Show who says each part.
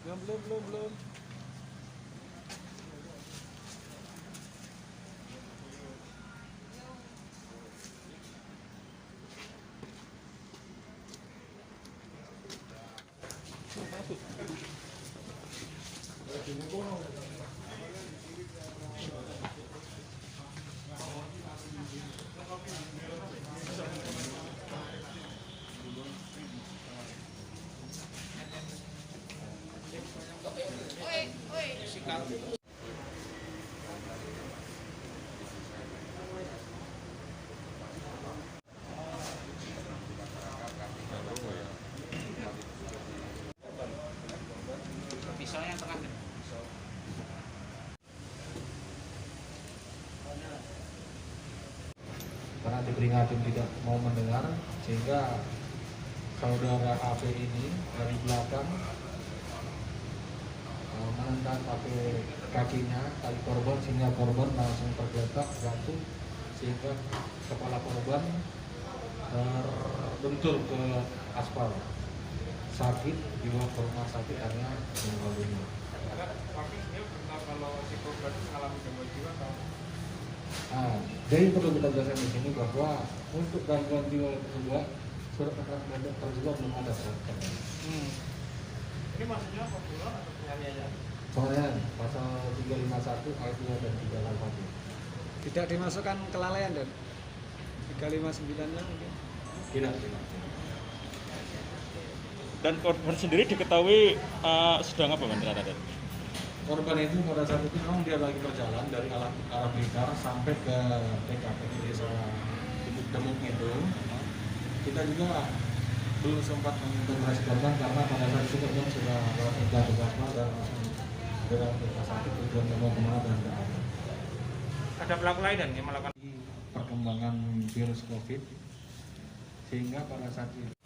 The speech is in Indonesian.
Speaker 1: Belum.
Speaker 2: Pisau yang tengah.
Speaker 3: Karena diperingati tidak mau mendengar, sehingga saudara AP ini dari belakang menendang pakai kakinya tali korban, sehingga korban langsung tergeletak jatuh, sehingga kepala korban terbentur ke aspal. Sakit, dibawa ke rumah sakit karena meninggal dunia.
Speaker 1: Kalau si korban mengalami gangguan jiwa atau
Speaker 3: Jadi perlu kita jelaskan di sini bahwa untuk gangguan jiwa kedua surat keterangan dokter juga belum ada suratnya.
Speaker 1: ini maksudnya pembunuhan atau penganiayaan?
Speaker 3: Penganiayaan pasal 351 ayat 2 dan 381.
Speaker 4: Tidak dimasukkan kelalaian dan 359-nya mungkin.
Speaker 3: Tidak.
Speaker 5: Dan korban sendiri diketahui sedang apa Mas ternyata?
Speaker 3: Korban itu pada saat itu memang dia lagi berjalan dari arah Blitar sampai ke TKP di desa Demuk itu. Kita juga belum sempat mengintegrasi korban karena pada saat itu korban sudah jatuh asma dan langsung dalam rumah sakit tujuan membawa kemana dan tidak ada.
Speaker 1: Ada pelaku lain dan yang melakukan
Speaker 3: Perkembangan virus COVID, sehingga pada saat itu